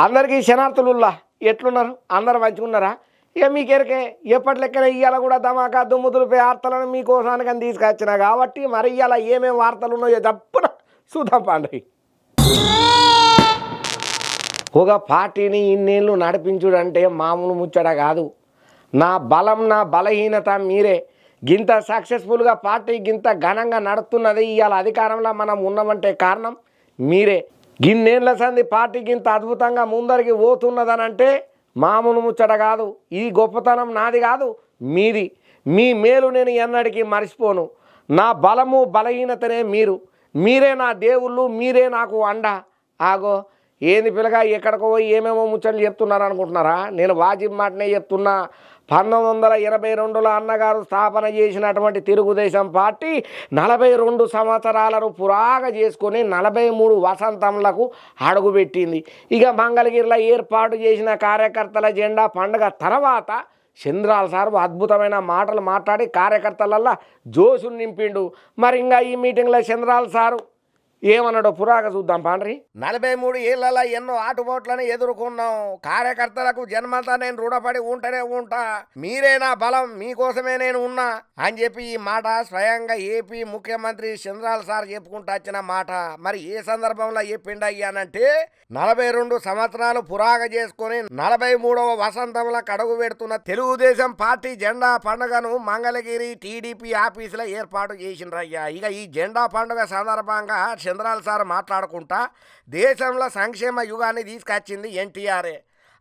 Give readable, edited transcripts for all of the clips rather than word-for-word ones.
అందరికీ శనార్థులుల్లా ఎట్లున్నారు? అందరు మంచిగున్నారా? ఇక మీకెరకే ఎప్పటి లెక్కన ఇవాళ కూడా ధమాకా దుమ్ముదులిపే వార్తలను మీకోసానికి తీసుకొచ్చిన కాబట్టి మరి ఇవాళ ఏమేమి వార్తలు ఉన్నాయో తప్పున చూద్దాం పండ్రి. ఒక పార్టీని ఇన్నేళ్ళు నడిపించుడంటే మామూలు ముచ్చట కాదు. నా బలం నా బలహీనత మీరే. గింత సక్సెస్ఫుల్గా పార్టీ గింత ఘనంగా నడుస్తున్నది ఇవాళ అధికారంలో మనం ఉన్నామంటే కారణం మీరే. గిన్నేళ్ల సంది పార్టీ గింత అద్భుతంగా ముందరికి పోతున్నదనంటే మామూలు ముచ్చట కాదు. ఈ గొప్పతనం నాది కాదు, మీది. మీ మేలు నేను ఎన్నటికీ మర్చిపోను. నా బలము బలహీనతనే మీరు. మీరే నా దేవుళ్ళు, మీరే నాకు అండ. ఆగో ఏంది పిల్లగా ఎక్కడికో పోయి ఏమేమో ముచ్చట్లు చెప్తున్నారు అనుకుంటున్నారా? నేను వాజిబ్ మాటనే చెప్తున్నా. 1982లో అన్నగారు స్థాపన చేసినటువంటి తెలుగుదేశం పార్టీ 42 సంవత్సరాలను పురాగా చేసుకొని 43 వసంతములకు అడుగుపెట్టింది. ఇక మంగళగిరిలో ఏర్పాటు చేసిన కార్యకర్తల జెండా పండుగ తర్వాత చంద్రాల సారు అద్భుతమైన మాటలు మాట్లాడి కార్యకర్తలల్లో జోషును నింపిండు. మరి ఇంకా ఈ మీటింగ్లో చంద్రాల సారు ఏమన్నాడో పురాగా చూద్దాం పాండ్రి. 43 ఏళ్లలో ఎన్నో ఆటుపోట్లను ఎదుర్కొన్నాం. కార్యకర్తలకు జన్మంతా నేను రుణపడి ఉంటూనే ఉంటా. మీరే నా బలం, మీకోసమే నేను ఉన్నా అని చెప్పి ఈ మాట స్వయంగా ఏపీ ముఖ్యమంత్రి చంద్రాల సార్ చెప్పుకుంటూ వచ్చిన మాట. మరి ఏ సందర్భంలో చెప్పిండయ్యానంటే 42 సంవత్సరాలు పురాగా చేసుకుని 43వ వసంతంలో కడుగు పెడుతున్న తెలుగుదేశం పార్టీ జెండా పండుగను మంగళగిరి టీడీపీ ఆఫీసులో ఏర్పాటు చేసిండ్రయ్యా. ఇక ఈ జెండా పండుగ సందర్భంగా చంద్రాల సార్ మాట్లాడుకుంటా దేశంలో సంక్షేమ యుగాన్ని తీసుకొచ్చింది ఎన్టీఆర్ఏ.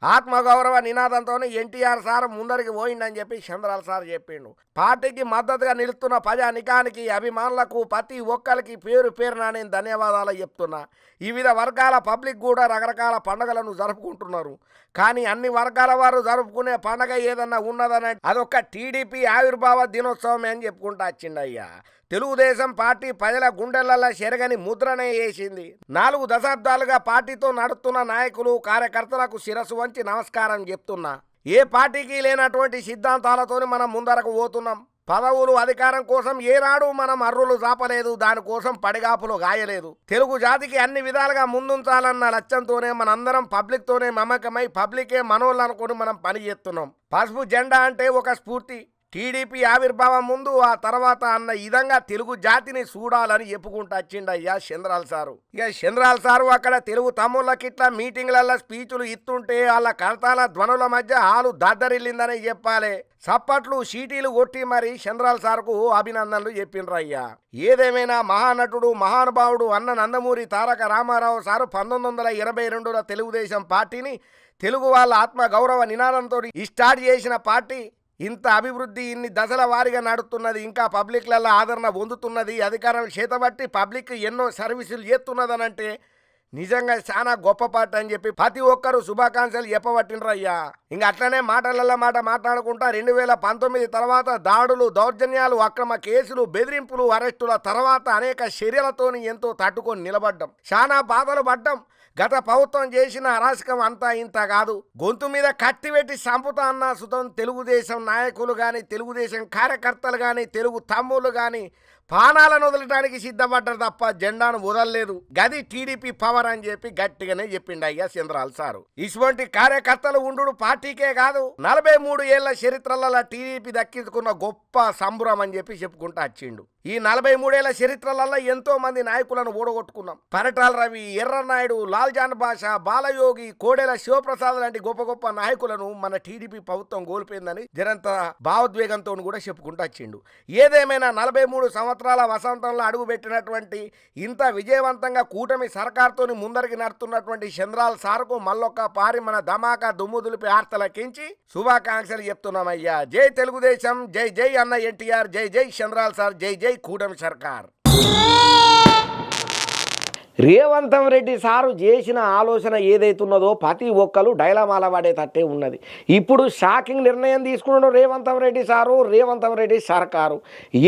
ఆత్మగౌరవ నినాదంతో ఎన్టీఆర్ సార్ ముందరికి పోయిండని చెప్పి చంద్రాల సార్ చెప్పిండు. పార్టీకి మద్దతుగా నిలుస్తున్న ప్రజానికానికి అభిమానులకు ప్రతి ఒక్కరికి పేరు పేరున నేను ధన్యవాదాలు చెప్తున్నా. వివిధ వర్గాల పబ్లిక్ కూడా రకరకాల పండుగలను జరుపుకుంటున్నారు. కానీ అన్ని వర్గాల వారు జరుపుకునే పండుగ ఏదన్నా ఉన్నదని అదొక్క టీడీపీ ఆవిర్భావ దినోత్సవమే అని చెప్పుకుంటూ వచ్చిండయ్యా. తెలుగుదేశం పార్టీ ప్రజల గుండెలలో చెరగని ముద్రనే వేసింది. 4 దశాబ్దాలుగా పార్టీతో నడుస్తున్న నాయకులు కార్యకర్తలకు శిరస్సు వంచి నమస్కారం చెప్తున్నా. ఏ పార్టీకి లేనటువంటి సిద్ధాంతాలతో మనం ముందరకు పోతున్నాం. పదవులు అధికారం కోసం ఏనాడు మనం అర్రులు చాపలేదు, దానికోసం పడిగాపులు గాయలేదు. తెలుగు జాతికి అన్ని విధాలుగా ముందుంచాలన్న లక్ష్యంతోనే మనందరం పబ్లిక్తోనే మమకమై పబ్లికే మనోళ్ళు అనుకుని మనం పని చేస్తున్నాం. పసుపు జెండా అంటే ఒక స్ఫూర్తి. టీడీపీ ఆవిర్భావం ముందు ఆ తర్వాత అన్న విధంగా తెలుగు జాతిని చూడాలని చెప్పుకుంటూ వచ్చిండయ్యా చంద్రాల సారు. ఇక చంద్రాల సారు అక్కడ తెలుగు తమ్ముళ్ళకి ఇట్లా మీటింగ్లలో స్పీచులు ఇస్తుంటే వాళ్ళ కర్తాల ధ్వనుల మధ్య హాలు దద్దరిల్లిందని చెప్పాలి. చప్పట్లు షీటీలు కొట్టి మరి చంద్రాల సార్కు అభినందనలు చెప్పిండ్రయ్యా. ఏదేమైనా మహానటుడు మహానుభావుడు అన్న నందమూరి తారక రామారావు సారు 1922లో తెలుగుదేశం పార్టీని తెలుగు వాళ్ళ ఆత్మ గౌరవ నినాదంతో స్టార్ట్ చేసిన పార్టీ ఇంత అభివృద్ధి ఇన్ని దశల వారీగా నడుస్తున్నది. ఇంకా పబ్లిక్లలో ఆదరణ పొందుతున్నది. అధికారం చేతబట్టి పబ్లిక్ ఎన్నో సర్వీసులు చేస్తున్నదనంటే నిజంగా చాలా గొప్ప పార్టీ అని చెప్పి ప్రతి ఒక్కరూ శుభాకాంక్షలు చెప్పబట్టినరయ్యా. ఇంకా అట్లనే మాటలలో మాట మాట్లాడుకుంటా 2019 తర్వాత దాడులు, దౌర్జన్యాలు, అక్రమ కేసులు, బెదిరింపులు, అరెస్టుల తర్వాత అనేక చర్యలతోని ఎంతో తట్టుకొని నిలబడ్డం. చాలా బాధలు పడ్డం. గత ప్రభుత్వం చేసిన అరాచకం అంతా ఇంత కాదు. గొంతు మీద కత్తి పెట్టి చంపుతా అన్న సుతం తెలుగుదేశం నాయకులు కానీ, తెలుగుదేశం కార్యకర్తలు కానీ, తెలుగు తమ్ముళ్ళు కానీ ప్రాణాలను వదలటానికి సిద్ధపడ్డారు తప్ప జెండాను వదలలేదు. గది టీడీపీ పవర్ అని చెప్పి గట్టిగానే చెప్పిండు అయ్యా చంద్రాల సారు. ఇటువంటి కార్యకర్తలు ఉండు పార్టీకే కాదు 43 ఏళ్ల చరిత్రలలో టీడీపీ దక్కించుకున్న గొప్ప సంబరం అని చెప్పి చెప్పుకుంటూ వచ్చిండు. ఈ 43 ఏళ్ల చరిత్రలలో ఎంతో మంది నాయకులను ఓడగొట్టుకున్నాం. పరిటాల రవి, ఎర్రనాయుడు, లాల్జాన్ బాషా, బాలయోగి, కోడెల శివప్రసాద్ లాంటి గొప్ప గొప్ప నాయకులను మన టీడీపీ ప్రభుత్వం కోల్పోయిందని జరంత భావోద్వేగంతో కూడా చెప్పుకుంటూ వచ్చిండు. ఏదేమైనా 43 సంవత్సరాల వసంతంలో అడుగుపెట్టినటువంటి ఇంత విజయవంతంగా కూటమి సర్కార్తోని ముందరికి నడుతున్నటువంటి చంద్రాల సార్కు మళ్ళొక్క పారి మన ధమాకా దుమ్ము దులిపి ఆర్తలకించి శుభాకాంక్షలు చెప్తున్నామయ్యా. జై తెలుగుదేశం, జై జై అన్న ఎన్టీఆర్, జై జై చంద్రాల సార్, జై జై కూటమి సర్కార్. రేవంతం రెడ్డి సారు చేసిన ఆలోచన ఏదైతున్నదో ప్రతి ఒక్కరు డైలమాల పడేటట్టే ఉన్నది. ఇప్పుడు షాకింగ్ నిర్ణయం తీసుకున్నాడు రేవంతం రెడ్డి సారు, రేవంతం రెడ్డి సర్కారు.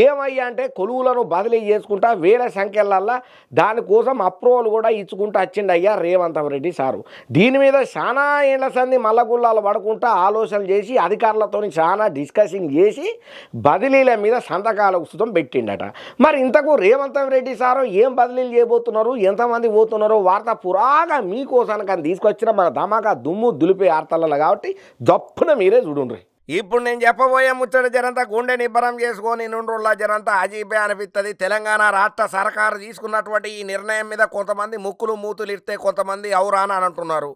ఏమయ్యా అంటే కొలువులను బదిలీ చేసుకుంటా వేల సంఖ్యలల్లా దానికోసం అప్రూవల్ కూడా ఇచ్చుకుంటూ వచ్చిండయ్యా రేవంతం రెడ్డి సారు. దీని మీద చాలా ఏళ్ల సంది మల్లగుల్లాలు పడుకుంటా ఆలోచనలు చేసి అధికారులతో చాలా డిస్కసింగ్ చేసి బదిలీల మీద సంతకాల ఉచితం పెట్టిండట. మరి ఇంతకు రేవంతం రెడ్డి సారు ఏం బదిలీలు చేయబోతున్నారు, ఎంత ఎంతమంది పోతున్నారో వార్త పురాగా మీకోసానికి అని తీసుకొచ్చిన మన ధమాకా దుమ్ము దులిపే ఆర్తలలో కాబట్టి జప్పున మీరే చూడుండ్రి. ఇప్పుడు నేను చెప్పబోయే ముచ్చట జరంతా గుండె నిబ్బరం చేసుకొని నుండ్రుల్లా జరంతా అజీబే అనిపిస్తుంది. తెలంగాణ రాష్ట్ర సర్కారు తీసుకున్నటువంటి ఈ నిర్ణయం మీద కొంతమంది ముక్కులు మూతులు ఇస్తే కొంతమంది అవురానా అని అంటున్నారు.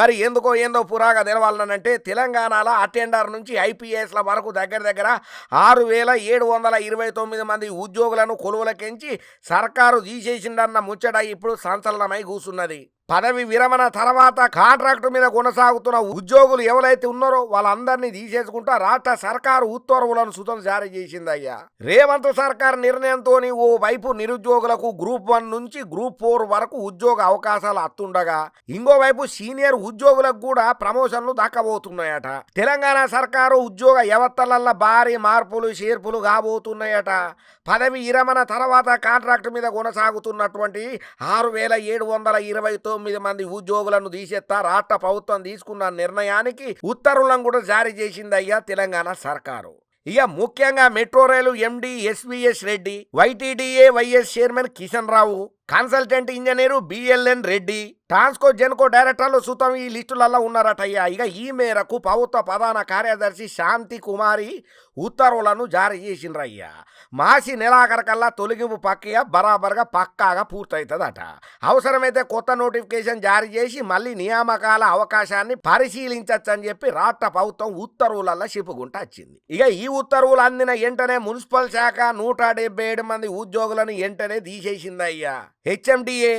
మరి ఎందుకో ఏందో పురాగా తెలవాలనంటే తెలంగాణలో అటెండర్ నుంచి ఐపీఎస్ల వరకు దగ్గర దగ్గర 6,729 మంది ఉద్యోగులను కొలువులకెంచి సర్కారు తీసేసిందన్న ముచ్చట ఇప్పుడు సంచలనమై కూసున్నది. పదవి విరమణ తర్వాత కాంట్రాక్టు మీద కొనసాగుతున్న ఉద్యోగులు ఎవరైతే ఉన్నారో వాళ్ళందరినీ తీసేసుకుంటా రాష్ట్ర సర్కారు ఉత్తర్వులను సుతం జారీ చేసిందయ్యా. రేవంత్ సర్కార్ నిర్ణయంతో ఓ వైపు నిరుద్యోగులకు గ్రూప్ 1 నుంచి గ్రూప్ 4 వరకు ఉద్యోగ అవకాశాలు అత్తుండగా ఇంకోవైపు సీనియర్ ఉద్యోగులకు కూడా ప్రమోషన్లు దక్కబోతున్నాయట. తెలంగాణ సర్కారు ఉద్యోగ వ్యవస్థలల్లో భారీ మార్పులు చేర్పులు కాబోతున్నాయట. పదవి విరమణ తర్వాత కాంట్రాక్టు మీద కొనసాగుతున్నటువంటి 6,729 మంది ఉద్యోగులను తీసేస్తా రాష్ట్ర ప్రభుత్వం తీసుకున్న నిర్ణయానికి ఉత్తర్వులను కూడా జారీ చేసిందయ్యా తెలంగాణ సర్కారు. ఇక ముఖ్యంగా metro rail MD SVS Reddy, YTDA vice chairman Kishan Rao, consultant engineer BLN Reddy, Transco Genco డైరెక్టర్లు సుతం ఈ లిస్టులలో ఉన్నారటయ్యా. ఇక ఈ మేరకు ప్రభుత్వ ప్రధాన కార్యదర్శి శాంతి కుమారి ఉత్తర్వులను జారీ చేసిండ్రయ్యా. మార్చి నెలాఖరికల్లా తొలగింపు ప్రక్రియ బరాబర్గా పక్కాగా పూర్తవుతుందట. అవసరమైతే కొత్త నోటిఫికేషన్ జారీ చేసి మళ్ళీ నియామకాల అవకాశాన్ని పరిశీలించచ్చని చెప్పి రాష్ట్ర ప్రభుత్వం ఉత్తర్వులలో చెప్పుకుంటూ వచ్చింది. ఇక ఈ ఉత్తర్వులు అందిన వెంటనే మున్సిపల్ శాఖ 177 మంది ఉద్యోగులను వెంటనే తీసేసిందయ్యా. HMDA,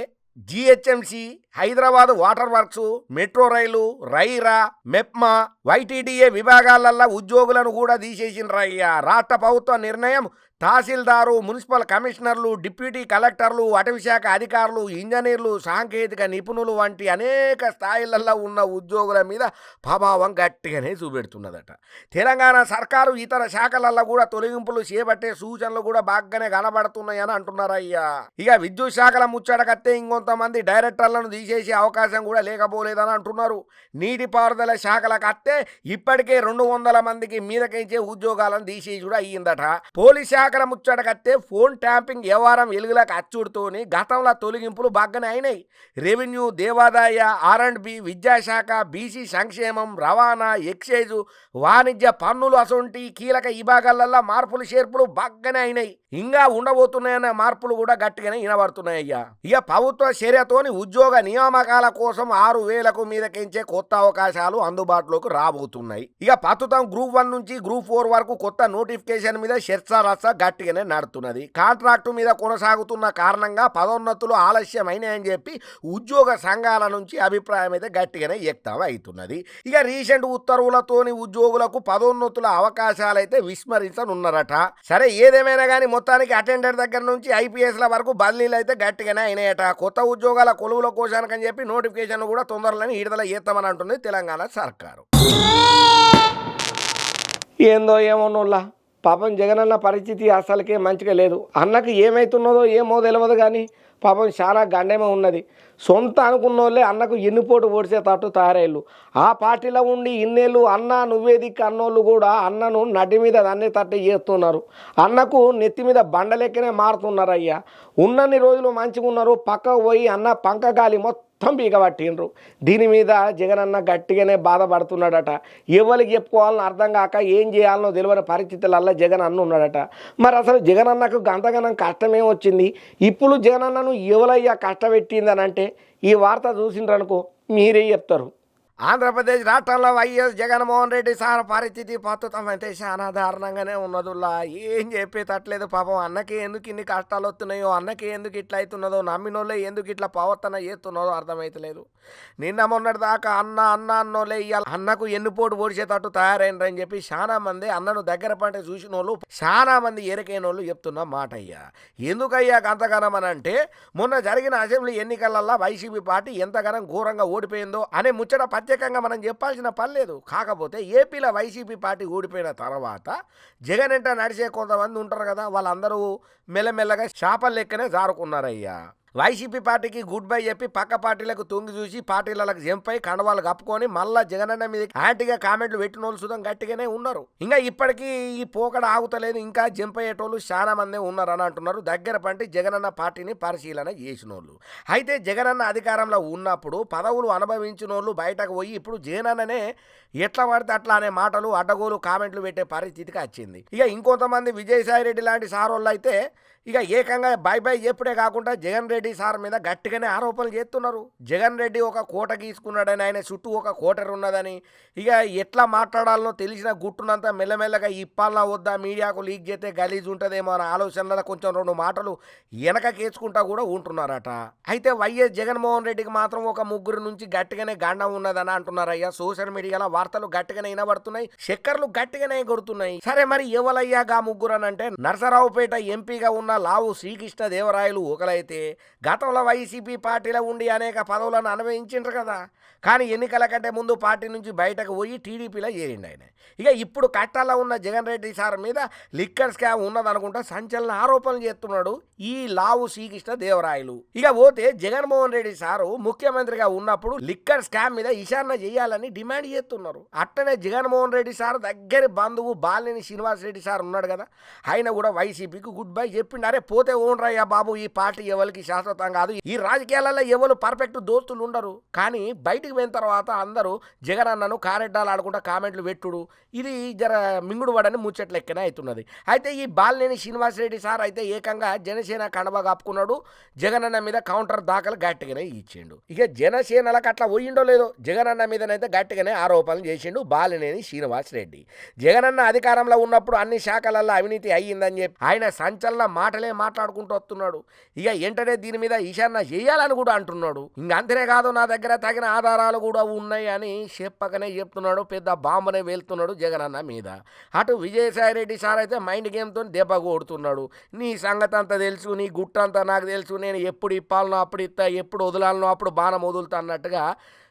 GHMC, Hyderabad water works, metro rail, RERA, MEPMA, YTDA విభాగాలల్లో ఉద్యోగులను కూడా తీసేసిండ్రయ్యా. రాష్ట్ర ప్రభుత్వ నిర్ణయం తహసీల్దారు, మున్సిపల్ కమిషనర్లు, డిప్యూటీ కలెక్టర్లు, అటవీ శాఖ అధికారులు, ఇంజనీర్లు, సాంకేతిక నిపుణులు వంటి అనేక స్థాయిలలో ఉన్న ఉద్యోగుల మీద ప్రభావం గట్టిగానే చూపెడుతున్నదట. తెలంగాణ సర్కారు ఇతర శాఖలలో కూడా తొలగింపులు చేపట్టే సూచనలు కూడా బాగానే కనబడుతున్నాయని అంటున్నారయ్యా. ఇక విద్యుత్ శాఖల ముచ్చటకత్తే ఇంకొంతమంది డైరెక్టర్లను తీసేసే అవకాశం కూడా లేకపోలేదని అంటున్నారు. నీటిపారుదల శాఖలకు అత్తే ఇప్పటికే 200 మందికి మీదకించే ఉద్యోగాలను తీసేసి కూడా అయ్యిందట. పోలీస్ శాఖల ముచ్చటకత్తే ఫోన్ ట్యాంపింగ్ వ్యవహారం వెలుగులకు అచ్చుడుతోని గతంలో తొలగింపులు బాగానే అయినాయి. రెవెన్యూ, దేవాదాయ, R&B, విద్యాశాఖ, బీసీ సంక్షేమం, రవాణా, ఎక్సైజు, వాణిజ్య పన్నులు అసొంటి కీలక విభాగాలలో మార్పులు చేర్పులు బాగానే అయినాయి. ఇంకా ఉండబోతున్నాయన్న మార్పులు కూడా గట్టిగానే వినబడుతున్నాయ్యా. ఇక ప్రభుత్వ చర్యతోని ఉద్యోగ నియామకాల కోసం 6,000కు మీదకించే కొత్త అవకాశాలు అందుబాటులోకి రాబోతున్నాయి. ఇక ప్రస్తుతం గ్రూప్ 1 నుంచి గ్రూప్ 4 వరకు కొత్త నోటిఫికేషన్ మీద చర్చ రచ్చ గట్టిగానే నడుతున్నది. కాంట్రాక్టు మీద కొనసాగుతున్న కారణంగా పదోన్నతులు ఆలస్యమైనాయని చెప్పి ఉద్యోగ సంఘాల నుంచి అభిప్రాయం అయితే గట్టిగానే వ్యక్తం అవుతున్నది. ఇక రీసెంట్ ఉత్తర్వులతోని ఉద్యోగులకు పదోన్నతుల అవకాశాలైతే విస్మరించనున్నారట. సరే ఏదేమైనా కానీ మొత్తానికి అటెండర్ దగ్గర నుంచి ఐపీఎస్ల వరకు బదిలీలు అయితే గట్టిగానే అయినాయట. కొత్త ఉద్యోగాల కొలువుల కోశానికని చెప్పి నోటిఫికేషన్ కూడా తొందరలోనే విడుదల చేస్తామని అంటుంది తెలంగాణ సర్కారు. ఏందో ఏమోనోళ్ళ పాపం జగనన్న పరిస్థితి అసలుకే మంచిగా లేదు. అన్నకు ఏమవుతున్నదో ఏమో తెలియదు కానీ పాపం చాలా గండేమో ఉన్నది. సొంత అనుకున్న వాళ్ళే అన్నకు ఎన్నిపోటు ఓడిసేటట్టు తయారయ్యారు. ఆ పార్టీలో ఉండి ఇన్నేళ్ళు అన్న నువ్వే దిక్కు అన్నోళ్ళు కూడా అన్నను నడి మీద దాన్ని తట్టి చేస్తున్నారు. అన్నకు నెత్తి మీద బండలెక్కనే మారుతున్నారు అయ్యా. ఉన్నన్ని రోజులు మంచిగా ఉన్నారు, పక్కకు పోయి అన్న పంకగాలి మొత్తం పీకబట్టిండ్రు. దీని మీద జగనన్న గట్టిగానే బాధపడుతున్నాడట. ఎవరికి చెప్పుకోవాలని అర్థం కాక ఏం చేయాలనో తెలియని పరిస్థితులల్లో జగన్ అన్న ఉన్నాడట. మరి అసలు జగనన్నకు గంతగనం కష్టమే వచ్చింది. ఇప్పుడు జగనన్నను ఎవరయ్యా కష్టపెట్టిందని అంటే ఈ వార్త చూసిండ్రనుకో మీరే చెప్తారు. ఆంధ్రప్రదేశ్ రాష్ట్రంలో వైఎస్ జగన్మోహన్ రెడ్డి సార్ పరిస్థితి ప్రస్తుతం అయితే చాలా దారుణంగానే ఉన్నదుల్లా. ఏం చెప్పేటట్లేదు. పాపం అన్నకి ఎందుకు ఇన్ని కష్టాలు వస్తున్నాయో, అన్నకి ఎందుకు ఇట్లా అవుతున్నదో, నమ్మినోళ్ళే ఎందుకు ఇట్లా ప్రవర్తన చేస్తున్నదో అర్థమవుతలేదు. నిన్న మొన్నటి దాకా అన్న అన్నోళ్ళే ఇవాళ అన్నకు ఎన్నుపోటు ఓడిచేటట్టు తయారైనరని చెప్పి చాలా మంది అన్నను దగ్గర పంటే చూసిన వాళ్ళు చాలా మంది ఎరకైన వాళ్ళు చెప్తున్న మాట అయ్యా. ఎందుకయ్యా గంతగనం అని అంటే మొన్న జరిగిన అసెంబ్లీ ఎన్నికలల్లో వైసీపీ పార్టీ ఎంతగానం ఘోరంగా ఓడిపోయిందో అనే ముచ్చట ప్రత్యేకంగా మనం చెప్పాల్సిన పని లేదు. కాకపోతే ఏపీలో వైసీపీ పార్టీ ఓడిపోయిన తర్వాత జగన్ ఎంట నడిచే కొంతమంది ఉంటారు కదా, వాళ్ళందరూ మెల్లమెల్లగా చేపల లెక్కనే జారుకున్నారయ్యా. వైసీపీ పార్టీకి గుడ్ బై చెప్పి పక్క పార్టీలకు తొంగి చూసి పార్టీలకు జంపై కండవాళ్ళు కప్పుకొని మళ్ళా జగనన్న మీద యాంటీగా కామెంట్లు పెట్టిన వాళ్ళు సుతం గట్టిగానే ఉన్నారు. ఇంకా ఇప్పటికీ ఈ పోకడ ఆగుతలేదు, ఇంకా జంప్ అయ్యేటోళ్ళు చాలా మంది ఉన్నారు అని అంటున్నారు. దగ్గర పంటి జగనన్న పార్టీని పరిశీలన చేసిన వాళ్ళు. అయితే జగనన్న అధికారంలో ఉన్నప్పుడు పదవులు అనుభవించిన వాళ్ళు బయటకు పోయి ఇప్పుడు జగనన్ననే ఎట్లా పడితే అట్లా అనే మాటలు అడ్డగోలు కామెంట్లు పెట్టే పరిస్థితికి వచ్చింది. ఇక ఇంకొంతమంది విజయసాయి రెడ్డి లాంటి సార్ వాళ్ళు అయితే ఇక ఏకంగా బై బై చెప్పుడే కాకుండా జగన్ రెడ్డి సార్ మీద గట్టిగానే ఆరోపణలు చేస్తున్నారు. జగన్ రెడ్డి ఒక కోట గీసుకున్నాడని, ఆయన చుట్టూ ఒక కోటరు ఉన్నదని, ఇక ఎట్లా మాట్లాడాలనో తెలిసిన గుట్టునంతా మెల్లమెల్లగా ఇప్పాలనా వద్దా, మీడియాకు లీక్ చేస్తే గలీజ్ ఉంటుందేమో అనే ఆలోచనలో కొంచెం రెండు మాటలు వెనకేసుకుంటా కూడా ఉంటున్నారట. అయితే వైఎస్ జగన్మోహన్ రెడ్డికి మాత్రం ఒక ముగ్గురు నుంచి గట్టిగానే గండం ఉన్నదని అంటున్నారయ్యా. సోషల్ మీడియాలో వార్తలు గట్టిగానే వినబడుతున్నాయి, చక్కర్లు గట్టిగానే కొడుతున్నాయి. సరే మరి ఎవలయ్యా గా ముగ్గురు అని అంటే నరసరావుపేట ఎంపీగా ఉన్న లావు శ్రీకృష్ణ దేవరాయలు ఒకలైతే గతంలో వైసీపీ పార్టీలో ఉండి అనేక పదవులను అనుభవించిండ్రు కదా, కానీ ఎన్నికల కంటే ముందు పార్టీ నుంచి బయటకు పోయి టీడీపీలో చేరిండు ఆయన. ఇక ఇప్పుడు కట్టాలో ఉన్న జగన్ రెడ్డి సార్ మీద లిక్కర్ స్కామ్ ఉన్నదనుకుంటా సంచలన ఆరోపణలు చేస్తున్నాడు ఈ లావు శ్రీకృష్ణ దేవరాయలు. ఇక పోతే జగన్మోహన్ రెడ్డి సారు ముఖ్యమంత్రిగా ఉన్నప్పుడు లిక్కర్ స్కామ్ మీద విచారణ చేయాలని డిమాండ్ చేస్తున్నారు. అట్టనే జగన్మోహన్ రెడ్డి సార్ దగ్గర బంధువు బాలినేని శ్రీనివాస్ రెడ్డి సార్ ఉన్నాడు కదా, ఆయన కూడా వైసీపీకి గుడ్ బై చెప్పిండు. అరే పోతే ఓన్రయ్యా బాబు, ఈ పార్టీ ఎవరికి శాశ్వతం కాదు, ఈ రాజకీయాలలో ఎవరు పర్ఫెక్ట్ దోస్తులు ఉండరు, కానీ బయటికి పోయిన తర్వాత అందరూ జగన్ అన్నను కారెడ్డాలు ఆడుకుంటా కామెంట్లు పెట్టుడు, ఇది జర మింగుడు పడని ముచ్చట్లు ఎక్కనే అవుతున్నది. అయితే ఈ బాలినేని శ్రీనివాసరెడ్డి సార్ అయితే ఏకంగా జనసేన కండబా కప్పుకున్నాడు, జగన్ అన్న మీద కౌంటర్ దాఖలు గట్టిగానే ఇచ్చిండు. ఇక జనసేనలకు అట్లా పోయిండో లేదో జగన్ అన్న మీదనైతే గట్టిగానే ఆరోపణలు చేసిండు బాలినేని శ్రీనివాసరెడ్డి. జగన్ అన్న అధికారంలో ఉన్నప్పుడు అన్ని శాఖలలో అవినీతి అయ్యిందని చెప్పి ఆయన సంచలన మాటలే మాట్లాడుకుంటూ వస్తున్నాడు. ఇక వెంటనే దీని మీద ఈశాన్య చేయాలని కూడా అంటున్నాడు. ఇంక అంతేకాదు నా దగ్గర తగిన ఆధారాలు కూడా ఉన్నాయి అని చెప్పకనే చెప్తున్నాడు. పెద్ద బాంబనే వెళ్తున్నాడు జగన్ అన్న మీద. అటు విజయసాయి రెడ్డి సార్ అయితే మైండ్ గేమ్తో దెబ్బ కొడుతున్నాడు. నీ సంగతి అంతా తెలుసు, నీ గుట్టంతా నాకు తెలుసు, నేను ఎప్పుడు ఇప్పాలనో అప్పుడు ఇస్తా, ఎప్పుడు వదలాలనో అప్పుడు బాణం వదులుతా అన్నట్టుగా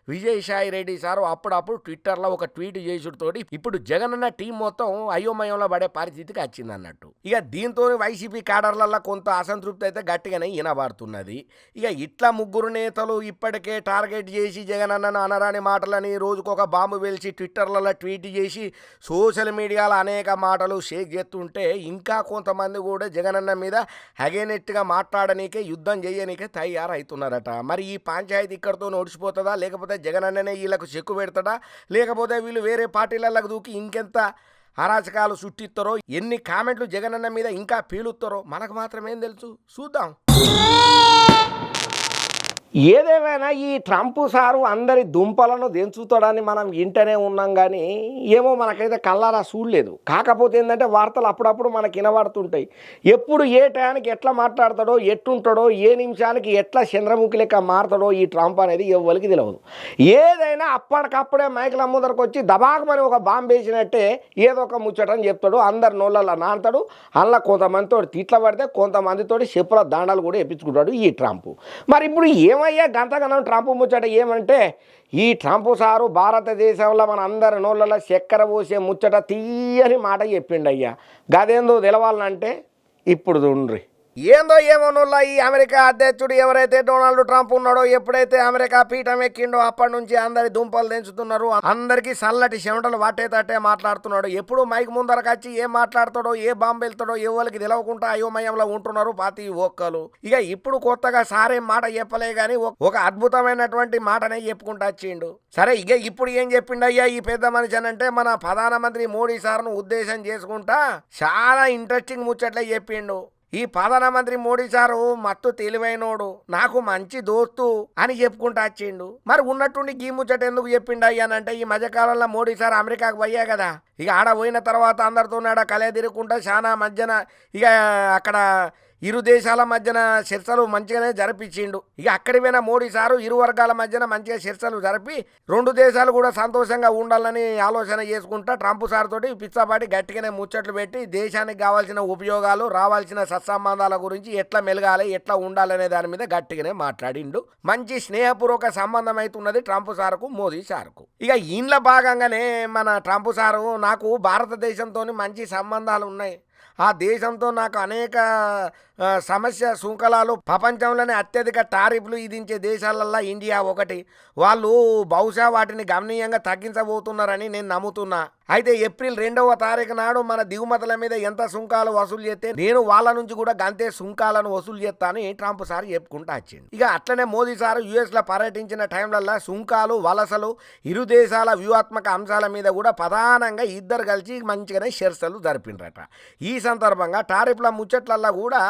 విజయసాయి రెడ్డి సారు అప్పుడప్పుడు ట్విట్టర్లో ఒక ట్వీట్ చేసుడుతోటి ఇప్పుడు జగన్ అన్న టీం మొత్తం అయోమయంలో పడే పరిస్థితికి వచ్చింది అన్నట్టు. ఇక దీంతో వైసీపీ క్యాడర్లలో కొంత అసంతృప్తి అయితే గట్టిగానే వినబడుతున్నది. ఇక ఇట్లా ముగ్గురు నేతలు ఇప్పటికే టార్గెట్ చేసి జగన్ అన్నను అనరాని మాటలని రోజుకొక బాంబు వేల్చి ట్విట్టర్లలో ట్వీట్ చేసి సోషల్ మీడియాలో అనేక మాటలు షేక్ చేస్తుంటే ఇంకా కొంతమంది కూడా జగన్ అన్న మీద అగేనెట్గా మాట్లాడనీకే యుద్ధం చేయనీకే తయారవుతున్నారట. మరి ఈ పంచాయతీ ఇక్కడితో నడిచిపోతుందా, లేకపోతే జగన్ అన్ననే వీళ్ళకు చెక్కు పెడతాడా, లేకపోతే వీళ్ళు వేరే పార్టీలకు దూకి ఇంకెంత అరాచకాలు సృష్టిస్తారో, ఎన్ని కామెంట్లు జగన్ అన్న మీద ఇంకా పీలుస్తారో మనకు మాత్రమేం తెలుసు, చూద్దాం. ఏదేమైనా ఈ ట్రంప్ సారు అందరి దుంపలను దించుతాడని మనం ఇంటనే ఉన్నాం, కానీ ఏమో మనకైతే కళ్ళారా చూడలేదు. కాకపోతే ఏంటంటే వార్తలు అప్పుడప్పుడు మనకి వినబడుతుంటాయి. ఎప్పుడు ఏ టయానికి ఎట్లా మాట్లాడతాడో, ఎట్టుంటాడో, ఏ నిమిషానికి ఎట్లా చంద్రముఖి లెక్క మారుతాడో ఈ ట్రంప్ అనేది ఎవరికి తెలియదు. ఏదైనా అప్పటికప్పుడే మైకుల ముందరకు వచ్చి దబాకమని ఒక బాంబు వేసినట్టే ఏదో ఒక ముచ్చటని చెప్తాడు, అందరి నోళ్ళల్లో నానతాడు. అలా కొంతమందితో తిట్ల పడితే కొంతమందితో చెప్పుల దాండాలు కూడా ఎప్పించుకుంటాడు ఈ ట్రంప్. మరి ఇప్పుడు ఏమయ్యా గంతగనం ట్రంప్ ముచ్చట ఏమంటే, ఈ ట్రంప్ సారు భారతదేశంలో మన అందరి నోళ్ళలో చక్కెర పోసే ముచ్చట తీయని మాట చెప్పిండయ్యా. గదేందో తెలవాలంటే ఇప్పుడు చూడ్రి. ఏందో ఏమోనుల్లా ఈ అమెరికా అధ్యక్షుడు ఎవరైతే డొనాల్డ్ ట్రంప్ ఉన్నాడో, ఎప్పుడైతే అమెరికా పీఠం ఎక్కిండో అప్పటి నుంచి అందరి దుంపలు తెంచుతున్నారు, అందరికీ చల్లటి చెమటలు వాటేతట్టే మాట్లాడుతున్నాడు. ఎప్పుడు మైక్ ముందరకు వచ్చి ఏం మాట్లాడతాడో, ఏ బాంబు వెళ్తాడో ఎవరికి తెలవకుండా అయోమయంలో ఉంటున్నారు ప్రతి ఒక్కరు. ఇక ఇప్పుడు కొత్తగా సారేం మాట చెప్పలే కానీ ఒక అద్భుతమైనటువంటి మాటనే చెప్పుకుంటూ వచ్చిండు. సరే ఇక ఇప్పుడు ఏం చెప్పిండయ్యా ఈ పెద్ద మనిషి అని అంటే, మన ప్రధానమంత్రి మోడీ సార్ను ఉద్దేశం చేసుకుంటా చాలా ఇంట్రెస్టింగ్ ముచ్చట్లే చెప్పిండు. ఈ ప్రధానమంత్రి మోడీ సారు మత్తు తెలివైనోడు, నాకు మంచి దోస్తు అని చెప్పుకుంటా వచ్చిండు. మరి ఉన్నట్టుండి గీ ముచ్చట ఎందుకు చెప్పిండు అయ్యానంటే, ఈ మధ్యకాలంలో మోడీ సార్ అమెరికాకు పోయా కదా, ఇక ఆడ పోయిన తర్వాత అందరితో కలే తిరుగుకుంటా చాలా మధ్యన ఇక అక్కడ ఇరు దేశాల మధ్యన చర్చలు మంచిగానే జరిపించిండు. ఇక అక్కడికి పోయిన మోడీ సారు ఇరు వర్గాల మధ్యన మంచిగా చర్చలు జరిపి రెండు దేశాలు కూడా సంతోషంగా ఉండాలని ఆలోచన చేసుకుంటా ట్రంప్ సార్ తోటి పిచ్చాపాటి గట్టిగానే ముచ్చట్లు పెట్టి దేశానికి కావాల్సిన ఉపయోగాలు, రావాల్సిన సత్సంబంధాల గురించి ఎట్లా మెలగాలి, ఎట్లా ఉండాలనే దాని మీద గట్టిగానే మాట్లాడిండు. మంచి స్నేహపూర్వక సంబంధం అవుతున్నది ట్రంప్ సార్కు మోదీ సార్కు. ఇక ఇంట్లో భాగంగానే మన ట్రంప్ సారు నాకు భారతదేశంతో మంచి సంబంధాలు ఉన్నాయి, ఆ దేశంతో నాకు అనేక సమస్య సుంకలాలు, ప్రపంచంలోనే అత్యధిక టారిఫ్లు విధించే దేశాలల్లో ఇండియా ఒకటి. వాళ్ళు బహుశా వాటిని గణనీయంగా తగ్గించబోతున్నారని నేను నమ్ముతున్నా. అయితే ఏప్రిల్ 2వ తారీఖు నాడు మన దిగుమతుల మీద ఎంత సుంకాలు వసూలు చేస్తే నేను వాళ్ళ నుంచి కూడా గంతే సుంకాలను వసూలు చేస్తా అని ట్రంప్ సార్ చెప్పుకుంటా వచ్చింది. ఇక అట్లనే మోదీ సార్ యుఎస్లో పర్యటించిన టైంలల్లో సుంకాలు, వలసలు, ఇరు దేశాల వ్యూహాత్మక అంశాల మీద కూడా ప్రధానంగా ఇద్దరు కలిసి మంచిగానే చర్చలు జరిపినరట. ఈ సందర్భంగా టారిఫ్ల ముచ్చట్లల్లో కూడా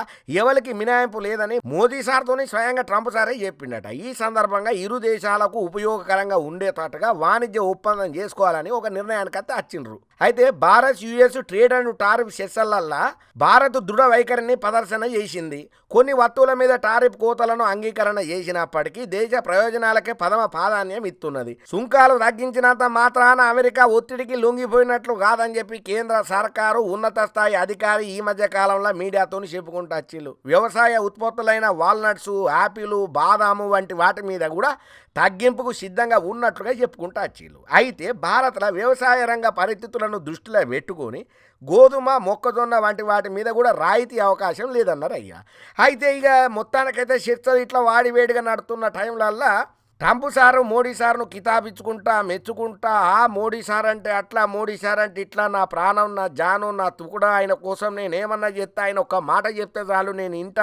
ఎవరికి మినహాయింపు లేదని మోదీ సార్తోని స్వయంగా ట్రంప్ సారే చెప్పిండట. ఈ సందర్భంగా ఇరు దేశాలకు ఉపయోగకరంగా ఉండేటట్టుగా వాణిజ్య ఒప్పందం చేసుకోవాలని ఒక నిర్ణయానికి వచ్చిండ్రు. అయితే Bharat US trade and tariff సెషన్లల్లా భారత్ దృఢ వైఖరిని ప్రదర్శన చేసింది. కొన్ని వస్తువుల మీద టారిఫ్ కోతలను అంగీకరణ చేసినప్పటికీ దేశ ప్రయోజనాలకే ప్రథమ ప్రాధాన్యం ఇస్తున్నది. సుంకాలు తగ్గించినంత మాత్రాన అమెరికా ఒత్తిడికి లొంగిపోయినట్లు కాదని చెప్పి కేంద్ర సర్కారు ఉన్నత స్థాయి అధికారి ఈ మధ్య కాలంలో మీడియాతో చెప్పుకుంటూ వచ్చిండు. వ్యవసాయ ఉత్పత్తులైన వాల్నట్స్, యాపిల్, బాదాము వంటి వాటి మీద కూడా తగ్గింపుకు సిద్ధంగా ఉన్నట్లుగా చెప్పుకుంటూ వచ్చిండు. అయితే భారత్లో వ్యవసాయ రంగ పరిస్థితులను దృష్టిలో పెట్టుకొని గోధుమ, మొక్కజొన్న వంటి వాటి మీద కూడా రాయితీ అవకాశం లేదన్నారు అయ్యా. అయితే ఇక మొత్తానికైతే చర్చలు ఇట్లా వాడివేడిగా నడుతున్న టైంలల్లా ట్రంప్ సారు మోడీ సార్ను కితాబిచ్చుకుంటా, మెచ్చుకుంటా, మోడీ సార్ అంటే అట్లా, మోడీ సార్ అంటే ఇట్లా, నా ప్రాణం, నా జానం, నా తుకుడ, ఆయన కోసం నేను ఏమన్నా చెప్తా, ఆయన ఒక్క మాట చెప్తే చాలు నేను ఇంట,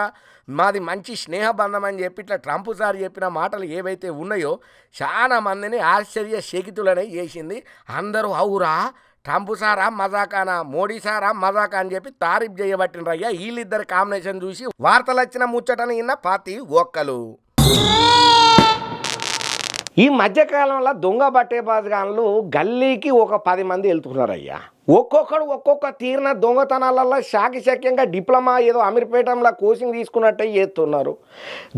మాది మంచి స్నేహబంధం అని చెప్పి ఇట్లా ట్రంప్ సార్ చెప్పిన మాటలు ఏవైతే ఉన్నాయో చాలా మందిని ఆశ్చర్యచకితులనే చేసింది. అందరూ అవురా ట్రంప్ సారా మజాకానా, మోడీ సారా మజాకా అని చెప్పి తారీఫ్ చేయబట్టినరయ్యా. వీళ్ళిద్దరు కాంబినేషన్ చూసి వార్తలు వచ్చిన ముచ్చటని ఇన్న పాతి ఒక్కలు. ఈ మధ్యకాలంలో దొంగ బట్టేబాజుగాన్లు గల్లీకి ఒక 10 మంది వెళ్తున్నారయ్యా. ఒక్కొక్కడు ఒక్కొక్క తీరిన దొంగతనాలలో శాఖశక్యంగా డిప్లొమా ఏదో అమీర్పేటంలో కోచింగ్ తీసుకున్నట్టే చేస్తున్నారు.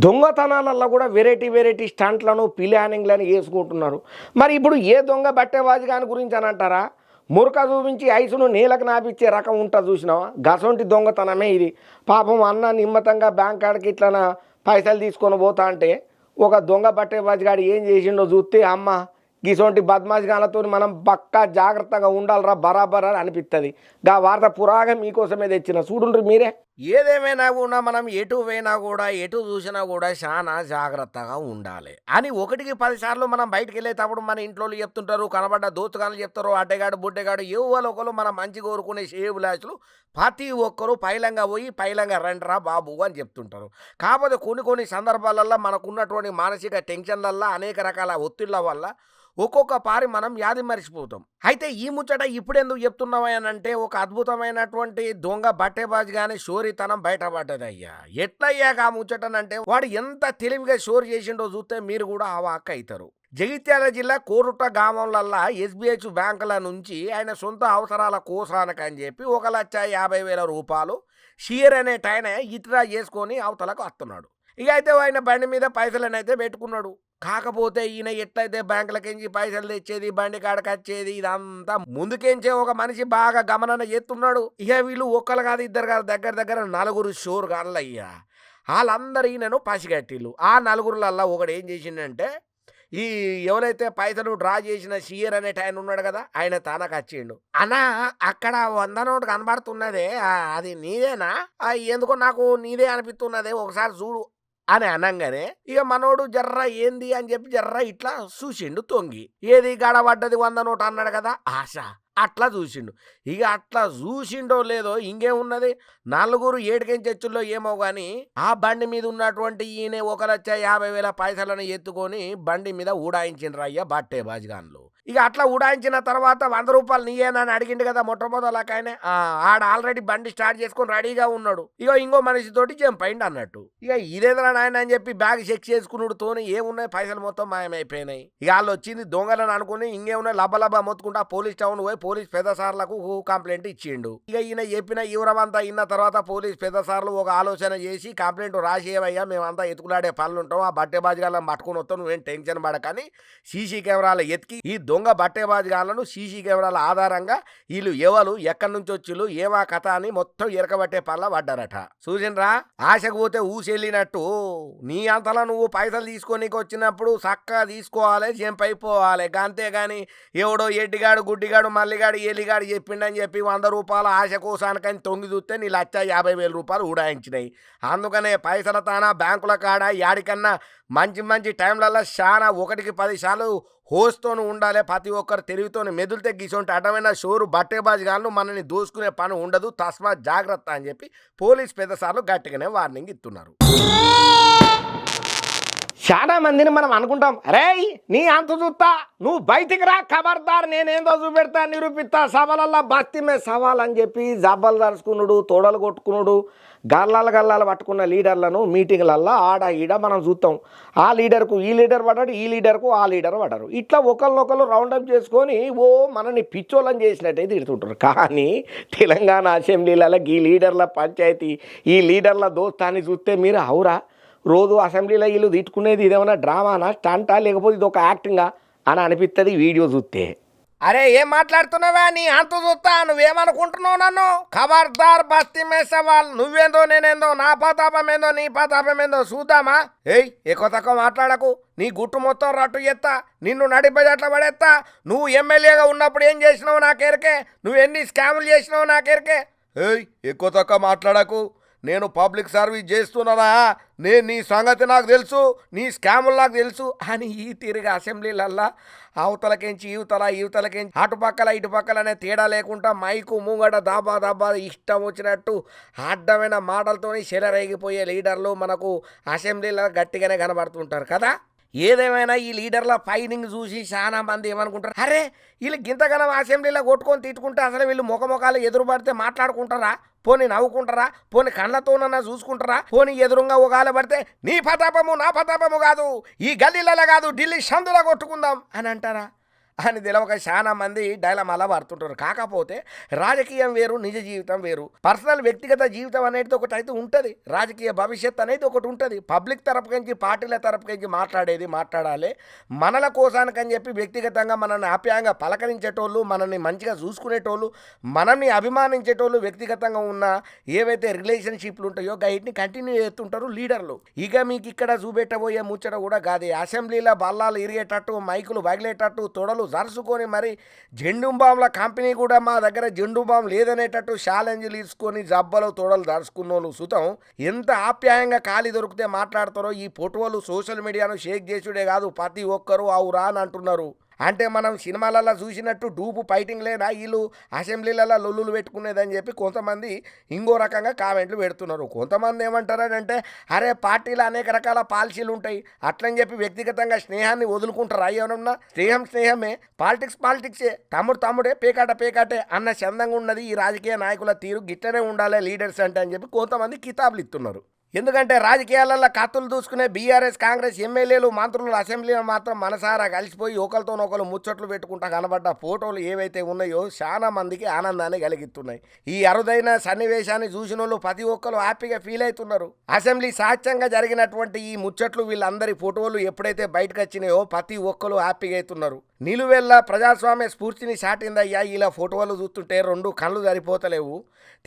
దొంగతనాలలో కూడా వెరైటీ స్టంట్లను, ప్లానింగ్లను వేసుకుంటున్నారు. మరి ఇప్పుడు ఏ దొంగ బట్టేబాజుగాని గురించి అని అంటారా? మురక చూపించి ఐసును నేలకు నాపిచ్చే రకం ఉంటుంది చూసినావా? గసొంటి దొంగతనమే ఇది. పాపం అన్న నిమ్మతంగా బ్యాంక్ కాడికి ఇట్లా పైసలు తీసుకొని పోతా అంటే ఒక దొంగ బట్టేబాజుగాడు ఏం చేసిండో చూస్తే అమ్మ గిసొంటి బద్మాష్గాలతో మనం పక్కా జాగ్రత్తగా ఉండాలరా బరాబర్ అని అనిపిస్తుంది. గా వార్త పురాగా మీకోసమే తెచ్చిన, చూడుండ్రి మీరే. ఏదేమైనా కూడా మనం ఎటు పోయినా కూడా ఎటు చూసినా కూడా చాలా జాగ్రత్తగా ఉండాలి అని 1కి 10 సార్లు మనం బయటకు వెళ్ళేటప్పుడు మన ఇంట్లో చెప్తుంటారు, కనబడ్డ దోస్తుగాళ్ళు చెప్తారు, అడ్డగాడు బుడ్డగాడు ఎవరు ఒకరు మన మంచి కోరుకునే షేవులాసులు ప్రతి ఒక్కరు పైలంగా పోయి పైలంగా రండిరా బాబు అని చెప్తుంటారు. కాకపోతే కొన్ని సందర్భాలలో మనకున్నటువంటి మానసిక టెన్షన్లల్లో అనేక రకాల ఒత్తిళ్ల వల్ల ఒక్కొక్క పారి మనం యాది మరిచిపోతాం. అయితే ఈ ముచ్చట ఇప్పుడెందుకు చెప్తున్నావా అని అంటే ఒక అద్భుతమైనటువంటి దొంగ బట్టేబాజుగానే షోరీతనం బయటపడ్డదయ్యా. ఎట్లయ్యాక ఆ ముచ్చటనంటే వాడు ఎంత తెలివిగా షోర్ చేసిండో చూస్తే మీరు కూడా అవాక్ అవుతారు. జగిత్యాల జిల్లా కోరుట్ట గ్రామంలల్లా ఎస్బీహెచ్ బ్యాంకుల నుంచి ఆయన సొంత అవసరాల కోసానికని చెప్పి 1,50,000 రూపాయలు షియర్ అనే టైన ఇతరా చేసుకొని అవతలకు వస్తున్నాడు. ఇక అయితే ఆయన బండి మీద పైసలనైతే పెట్టుకున్నాడు. కాకపోతే ఈయన ఎట్లయితే బ్యాంకులకించి పైసలు తెచ్చేది, బండి కాడకి వచ్చేది, ఇదంతా ముందుకేంచే ఒక మనిషి బాగా గమనన చేస్తున్నాడు. ఇక వీళ్ళు ఒక్కరు కాదు, ఇద్దరు కాదు, దగ్గర 4 షోర్ గాన్లయ్యా. వాళ్ళందరూ ఈయనను పసిగట్టిళ్ళు. ఆ 4గురులల్లా ఒకడు ఏం చేసిండంటే ఈ ఎవరైతే పైసలు డ్రా చేసిన షియర్ అనే ఆయన ఉన్నాడు కదా, ఆయన తనకు వచ్చిండు. అన్నా అక్కడ 100 నోటు కనబడుతున్నదే, అది నీదేనా? ఎందుకో నాకు నీదే అనిపిస్తున్నదే, ఒకసారి చూడు అని అనంగానే ఇక మనోడు జర్ర ఏంది అని చెప్పి జర్ర ఇట్లా చూసిండు తొంగి. ఏది గడబడ్డది 100 నోటు అన్నాడు కదా, ఆశ అట్లా చూసిండు. ఇక అట్లా చూసిండో లేదో ఇంకేమున్నది, 4 ఏడుకెంచెచ్చుల్లో ఏమో కానీ ఆ బండి మీద ఉన్నటువంటి ఈయన 1,50,000 పైసలను ఎత్తుకొని బండి మీద ఊడాయించిండ్రు అయ్యా బట్టేబాజుగాన్లు. ఇక అట్లా ఉడాయించిన తర్వాత 100 రూపాయలు నీయేనని అడిగిండు కదా మొట్టమొదలకాయనే. ఆడ ఆల్రెడీ బండి స్టార్ట్ చేసుకొని రెడీగా ఉన్నాడు. ఇక ఇంకో మనిషితోటి జంప్ అయింది అన్నట్టు. ఇక ఇదేదరా నాయన అని చెప్పి బ్యాగ్ చెక్ చేసుకున్నాడుతోని ఏమున్నాయి పైసలు మొత్తం మాయమైపోయినాయి. ఇక వాళ్ళు వచ్చింది దొంగలను అనుకుని ఇంకేమున్నాయి లబ్బ మొత్తుకుంటా పోలీస్ టౌన్ పోయి పోలీస్ పెద్ద సార్లకు కంప్లైంట్ ఇచ్చిండు. ఇక ఈయన చెప్పిన వివరమంతా ఇన్న తర్వాత పోలీస్ పెద్ద సార్లు ఒక ఆలోచన చేసి కంప్లైంట్ రాసేవయ్యా, మేమంతా ఎత్తుకులాడే పనులు ఉంటాం, ఆ బట్టేబాజుగాళ్ళని పట్టుకుని వస్తాం, నువ్వేం టెన్షన్ పడకని సీసీ కెమెరాలు ఎత్తికి ఈ దొంగ బట్టేబాజిగాళ్లను సీసీ కెమెరాల ఆధారంగా వీళ్ళు ఎవరు ఎక్కడి నుంచి వచ్చిళ్ళు ఏమా కథ అని మొత్తం ఎరకబట్టే పనుల పడ్డారట. చూసిండ్రా, ఆశకు పోతే ఊసెళ్ళినట్టు నీ అంతలా నువ్వు పైసలు తీసుకోనికి వచ్చినప్పుడు చక్కగా తీసుకోవాలి, జంపైపోవాలి. అంతేగాని ఎవడో ఎడ్డిగాడు గుడ్డిగాడు మల్లిగాడు ఎలిగాడు చెప్పిండని చెప్పి 100 రూపాయల ఆశ కోసానికని తొంగి చూస్తే నీ 1,50,000 రూపాయలు ఉడాయించినాయి. అందుకనే పైసల తానా బ్యాంకుల కాడ యాడికన్నా మంచి టైంలలో చాలా 1కి 10 సార్లు హోస్తోను ఉండాలి. ప్రతి ఒక్కరు తెలివితోని మెదులుతే గీసొంటి అడ్డమైన షోరు బట్టేబాజిగాళ్ళు మనని దోసుకునే పని ఉండదు, తస్మా జాగ్రత్త అని చెప్పి పోలీస్ పెద్దసార్లు గట్టిగానే వార్నింగ్ ఇస్తున్నారు. చాలా మందిని మనం అనుకుంటాం, అరే నీ అంత చూస్తా, నువ్వు బయటికి రా, ఖబర్దార్ నేనేందో చూపెడతా, నిరూపిస్తా, సవాలల్లా బస్తీమే సవాల్ అని చెప్పి జబ్బలు దరుచుకున్నాడు, తోడలు కొట్టుకున్నాడు, గల్లాలు పట్టుకున్న లీడర్లను మీటింగ్లల్లో ఆడ ఈడ మనం చూస్తాం. ఆ లీడర్కు ఈ లీడర్ పడ్డాడు, ఈ లీడర్కు ఆ లీడర్ పడ్డారు. ఇట్లా ఒకరినొకరు రౌండప్ చేసుకొని మనని పిచ్చోళ్ళని చేసినట్టే తిడుతుంటారు. కానీ తెలంగాణ అసెంబ్లీలలో ఈ లీడర్ల పంచాయతీ, ఈ లీడర్ల దోస్తాన్ని చూస్తే మీరు అవురా, రోజు అసెంబ్లీలో వీళ్ళు తిట్టుకునేది ఇదేమన్నా డ్రామానా, స్టంటా, లేకపోతే ఇది ఒక యాక్టింగా అని అనిపిస్తుంది వీడియో చూస్తే. అరే ఏం మాట్లాడుతున్నావా, నీ అంత చూస్తా, నువ్వేమనుకుంటున్నావు నన్ను, ఖబర్దార్ బస్తీ మే సవాల్, నువ్వేందో నేనేందో, నా పతాపమేందో నీ పతాపమేందో చూద్దామా. ఎక్కువ తక్కువ మాట్లాడకు, నీ గుట్టు మొత్తం రట్టు ఎత్తా, నిన్ను నడిపేటట్ల పడేస్తా. నువ్వు ఎమ్మెల్యేగా ఉన్నప్పుడు ఏం చేసినావు నాకెరకే, నువ్వు ఎన్ని స్కాములు చేసినావు నాకెరకే. ఎక్కువ తక్కువ మాట్లాడకు, నేను పబ్లిక్ సర్వీస్ చేస్తున్నానా, నేను నీ సంగతి నాకు తెలుసు, నీ స్కాములు నాకు తెలుసు అని ఈ తిరిగి అసెంబ్లీలల్లా అవతలకెంచి యువతలకెంచి అటుపక్కల ఇటుపక్కలనే తేడా లేకుండా మైకు ముంగట దాబా ఇష్టం వచ్చినట్టు అడ్డమైన మాటలతోని చెలరేగిపోయే లీడర్లు మనకు అసెంబ్లీలో గట్టిగానే కనబడుతుంటారు కదా. ఏదేమైనా ఈ లీడర్ల ఫైనింగ్ చూసి చాలా మంది ఏమనుకుంటారు, అరే వీళ్ళు గింతగనం అసెంబ్లీలో కొట్టుకొని తిట్టుకుంటే అసలు వీళ్ళు ముఖముఖాలు ఎదురుపడితే మాట్లాడుకుంటారా, పోనీ నవ్వుకుంటారా, పోనీ కళ్ళతోనన్నా చూసుకుంటారా, పోనీ ఎదురుగా ఒకగాల పడితే నీ పతాపము నా పతాపము కాదు, ఈ గల్లీలలో కాదు ఢిల్లీ సందులో కొట్టుకుందాం అని అంటారా అని తెలవక చాలా మంది డైలమాలా పడుతుంటారు. కాకపోతే రాజకీయం వేరు, నిజ జీవితం వేరు. పర్సనల్ వ్యక్తిగత జీవితం అనేది ఒకటి అయితే ఉంటుంది, రాజకీయ భవిష్యత్ అనేది ఒకటి ఉంటుంది. పబ్లిక్ తరపు నుంచి పార్టీల తరపు నుంచి మాట్లాడాలి. మనల కోసానికని చెప్పి వ్యక్తిగతంగా మనల్ని ఆప్యాయంగా పలకరించేటోళ్ళు, మనల్ని మంచిగా చూసుకునేటోళ్ళు, మనల్ని అభిమానించేటోళ్ళు, వ్యక్తిగతంగా ఉన్న ఏవైతే రిలేషన్షిప్లు ఉంటాయో గైడ్ని కంటిన్యూ చేస్తుంటారు లీడర్లు. ఇక మీకు ఇక్కడ చూపెట్టబోయే ముచ్చట కూడా కాదే, అసెంబ్లీలో బల్లాలు ఇరిగేటట్టు, మైకులు పగిలేటట్టు, తొడలు జరుచుకొని మరి జెండు బాంల కంపెనీ కూడా మా దగ్గర జెండు బాంబు లేదనేటట్టు ఛాలెంజ్లు తీసుకొని జబ్బలు తోడలు దరుచుకున్న వాళ్ళు సుతం ఎంత ఆప్యాయంగా ఖాళీ దొరికితే మాట్లాడతారో ఈ ఫోటోలు సోషల్ మీడియాను షేక్ చేసుడే కాదు, ప్రతి ఒక్కరూ అవురా అని అంటున్నారు. అంటే మనం సినిమాలలో చూసినట్టు డూపు ఫైటింగ్ లేదా వీళ్ళు అసెంబ్లీలలో లొల్లులు పెట్టుకునేదని చెప్పి కొంతమంది ఇంకో రకంగా కామెంట్లు పెడుతున్నారు. కొంతమంది ఏమంటారంటే, అరే పార్టీలో అనేక రకాల పాలసీలు ఉంటాయి, అట్లని చెప్పి వ్యక్తిగతంగా స్నేహాన్ని వదులుకుంటారు. అయ్యోనన్నా స్నేహమే, పాలిటిక్సే, తమ్ముడే పేకాటే అన్న చందంగా ఉన్నది ఈ రాజకీయ నాయకుల తీరు. గిట్టనే ఉండాలి లీడర్స్ అంటే అని చెప్పి కొంతమంది కితాబులు ఇస్తున్నారు. ఎందుకంటే రాజకీయాలలో కత్తులు దూసుకునే బీఆర్ఎస్ కాంగ్రెస్ ఎమ్మెల్యేలు మంత్రులు అసెంబ్లీలో మాత్రం మనసారా కలిసిపోయి ఒకరితోనొకరు ముచ్చట్లు పెట్టుకుంటా కనబడ్డ ఫోటోలు ఏవైతే ఉన్నాయో చాలా మందికి ఆనందాన్ని కలిగిస్తున్నాయి. ఈ అరుదైన సన్నివేశాన్ని చూసిన వాళ్ళు ప్రతి ఒక్కరు హ్యాపీగా ఫీల్ అవుతున్నారు. అసెంబ్లీ సాక్ష్యంగా జరిగినటువంటి ఈ ముచ్చట్లు వీళ్ళందరి ఫోటోలు ఎప్పుడైతే బయటకు వచ్చినాయో ప్రతి ఒక్కరు హ్యాపీగా అవుతున్నారు. నిలువెల్ల ప్రజాస్వామ్య స్ఫూర్తిని చాటిందయ్యా ఇలా ఫోటోలు చూస్తుంటే రెండు కళ్ళు సరిపోతలేవు.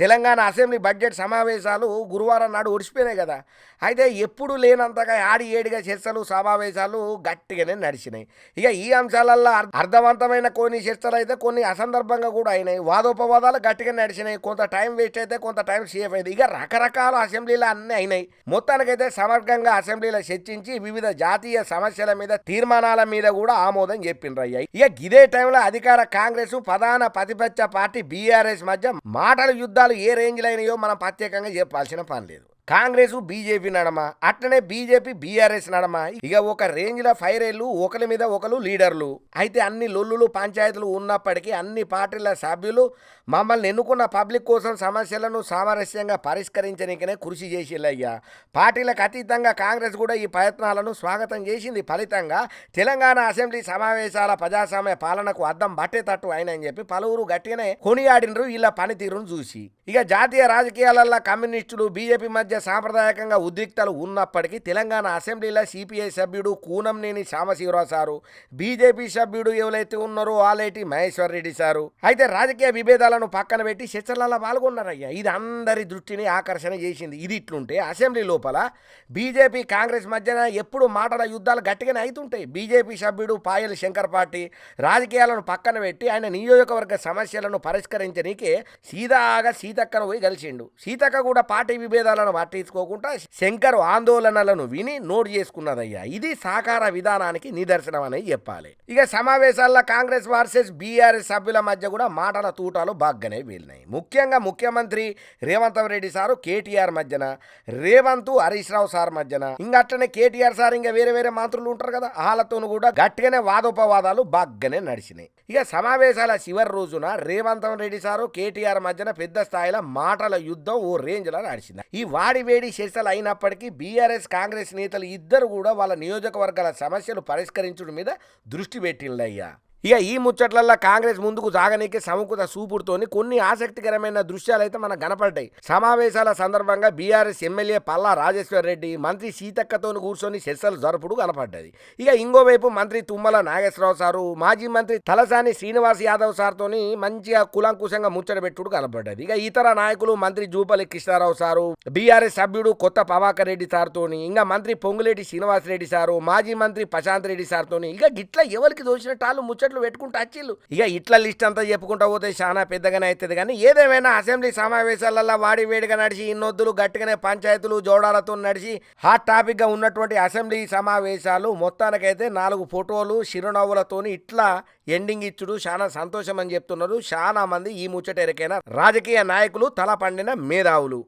తెలంగాణ అసెంబ్లీ బడ్జెట్ సమావేశాలు గురువారం నాడు ఒడిసిపోయినాయి కదా. అయితే ఎప్పుడు లేనంతగా ఏడిగా చర్చలు సమావేశాలు గట్టిగానే నడిచినాయి. ఇక ఈ అంశాలల్లో అర్థవంతమైన కొన్ని చర్చలు అయితే కొన్ని అసందర్భంగా కూడా అయినాయి. వాదోపవాదాలు గట్టిగా నడిచినాయి. కొంత టైం వేస్ట్ అయితే కొంత టైం సేఫ్ అయింది. ఇక రకరకాల అసెంబ్లీలు అన్నీ అయినాయి. మొత్తానికైతే సమగ్రంగా అసెంబ్లీలో చర్చించి వివిధ జాతీయ సమస్యల మీద తీర్మానాల మీద కూడా ఆమోదం చెప్పిండ్రు. ఇక ఇదే టైంలో అధికార కాంగ్రెస్ ప్రధాన ప్రతిపక్ష పార్టీ బీఆర్ఎస్ మధ్య మాటల యుద్ధాలు ఏ రేంజ్లో అయినాయో మనం ప్రత్యేకంగా చెప్పాల్సిన పని లేదు. కాంగ్రెస్ బీజేపీ నడమ, అట్లనే బీజేపీ బీఆర్ఎస్ నడమ. ఇక ఒక రేంజ్లో ఫైరేళ్ళు, ఒకరి మీద ఒకరు లీడర్లు. అయితే అన్ని లొల్లులు పంచాయతీలు ఉన్నప్పటికీ అన్ని పార్టీల సభ్యులు మమ్మల్ని ఎన్నుకున్న పబ్లిక్ కోసం సమస్యలను సామరస్యంగా పరిష్కరించడానికనే కృషి చేసిల్లయ్యా. పార్టీలకు అతీతంగా కాంగ్రెస్ కూడా ఈ ప్రయత్నాలను స్వాగతం చేసింది. ఫలితంగా తెలంగాణ అసెంబ్లీ సమావేశాల ప్రజాస్వామ్య పాలనకు అద్దం పట్టేటట్టు అయినని చెప్పి పలువురు గట్టిగానే కొనియాడినరు వీళ్ళ పనితీరును చూసి. ఇక జాతీయ రాజకీయాలలో కమ్యూనిస్టులు బీజేపీ మధ్య మధ్య సాంప్రదాయకంగా ఉద్రిక్తలు ఉన్నప్పటికీ తెలంగాణ అసెంబ్లీలో సిపిఐ సభ్యుడు కూనంనేని సాంబశివరావు సారు, బీజేపీ సభ్యుడు ఎవరైతే ఉన్నారో ఆలేటి మహేశ్వర్ రెడ్డి సారు అయితే రాజకీయ విభేదాలను పక్కన పెట్టి చర్చలలో పాల్గొన్నారయ్యా. ఇది అందరి దృష్టిని ఆకర్షణ చేసింది. ఇది ఇట్లుంటే అసెంబ్లీ లోపల బీజేపీ కాంగ్రెస్ మధ్యన ఎప్పుడు మాటల యుద్ధాలు గట్టిగానే అవుతుంటాయి. బీజేపీ సభ్యుడు పాయల్ శంకర్ పార్టీ రాజకీయాలను పక్కన పెట్టి ఆయన నియోజకవర్గ సమస్యలను పరిష్కరించడానికే సీదాగా సీతక్కను పోయి కలిసిండు. సీతక్క కూడా పార్టీ విభేదాలను పట్టించుకోకుండా శంకర్ ఆందోళనలను విని నోటు చేసుకున్నదయ్యా. ఇది సాకార విధానానికి నిదర్శనం అని చెప్పాలి. ఇక సమావేశాల్లో కాంగ్రెస్ వర్సెస్ బీఆర్ఎస్ సభ్యుల మధ్య కూడా మాటల తూటాలు బాగానే వీలినాయి. ముఖ్యంగా ముఖ్యమంత్రి రేవంత్ రెడ్డి సారు కేటీఆర్ మధ్యన, రేవంత్ హరీష్ రావు సార్ మధ్యన, ఇంకా అట్లనే కేటీఆర్ సార్ ఇంకా వేరే వేరే మంత్రులు ఉంటారు కదా, వాళ్ళతోనూ కూడా గట్టిగానే వాదోపవాదాలు బాగానే నడిచినాయి. ఇక సమావేశాల చివరి రోజున రేవంత్ రెడ్డి సారు కేటీఆర్ మధ్యన పెద్ద స్థాయిలో మాటల యుద్ధం ఓ రేంజ్ లో నడిచింది. ఈ వాడివేడి చర్చలు అయినప్పటికీ బీఆర్ఎస్ కాంగ్రెస్ నేతలు ఇద్దరు కూడా వాళ్ళ నియోజకవర్గాల సమస్యలు పరిష్కరించడం మీద దృష్టి పెట్టిందయ్యా. ఇక ఈ ముచ్చట్లల్లో కాంగ్రెస్ ముందుకు సాగనీకి సముకుత సూపుడుతోని కొన్ని ఆసక్తికరమైన దృశ్యాలు అయితే మనకు కనపడ్డాయి. సమావేశాల సందర్భంగా బీఆర్ఎస్ ఎమ్మెల్యే పల్లా రాజేశ్వర్ రెడ్డి మంత్రి సీతక్కతో కూర్చొని చర్చలు జరుపుడు కనపడ్డది. ఇక ఇంకోవైపు మంత్రి తుమ్మల నాగేశ్వరరావు సారు, మాజీ మంత్రి తలసాని శ్రీనివాస్ యాదవ్ సార్తోని మంచిగా కులంకుశంగా ముచ్చట పెట్టుడు కనపడ్డది. ఇక ఇతర నాయకులు మంత్రి జూపల్లి కృష్ణారావు సారు, బీఆర్ఎస్ సభ్యుడు కొత్త ప్రభాకర్ రెడ్డి సార్తోని, ఇంకా మంత్రి పొంగులేటి శ్రీనివాస్ రెడ్డి సారు, మాజీ మంత్రి ప్రశాంత్ రెడ్డి సార్తోని ఇక గిట్లా ఎవరికి దోచినట్టు వాళ్ళు ముచ్చట పెట్టుకుంటూ వచ్చిళ్ళు. ఇక ఇట్లా లిస్ట్ అంతా చెప్పుకుంటా పోతే చాలా పెద్దగానే అవుతుంది. కానీ ఏదేమైనా అసెంబ్లీ సమావేశాలలో వాడి వేడిగా నడిచి ఇన్నొద్దులు గట్టిగానే పంచాయతీలు జోడాలతో నడిచి హాట్ టాపిక్ గా ఉన్నటువంటి అసెంబ్లీ సమావేశాలు మొత్తానికైతే 4 ఫోటోలు చిరునవ్వులతోని ఇట్లా ఎండింగ్ ఇచ్చుడు చాలా సంతోషం అని చెప్తున్నారు చాలా మంది. ఈ ముచ్చట ఎరకైనా రాజకీయ నాయకులు తల పండిన మేధావులు.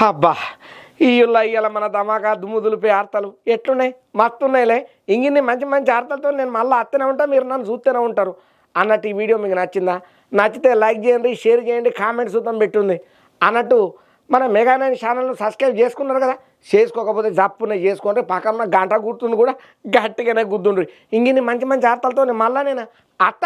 అబ్బా ఇయ్యాల మన ధమాకా దుమ్ము దులిపే ఆర్తలు ఎట్లున్నాయి, మస్తున్నాయిలే. ఇంగిన్ని మంచి మంచి ఆర్తలతో నేను మళ్ళీ అత్తనే ఉంటా, మీరు నన్ను చూస్తూనే ఉంటారు అన్నట్టు. ఈ వీడియో మీకు నచ్చిందా? నచ్చితే లైక్ చేయండి, షేర్ చేయండి, కామెంట్ చూద్దాం పెట్టుంది అన్నట్టు. మన మెగా9 ఛానల్ను సబ్స్క్రైబ్ చేసుకున్నారు కదా, చేసుకోకపోతే జప్పునే చేసుకోండి. పక్కన గంట గుర్తుంది కూడా గట్టిగానే గుర్తుండ్రి. ఇంగిన్ని మంచి మంచి ఆర్తలతో మళ్ళీ నేను అత్త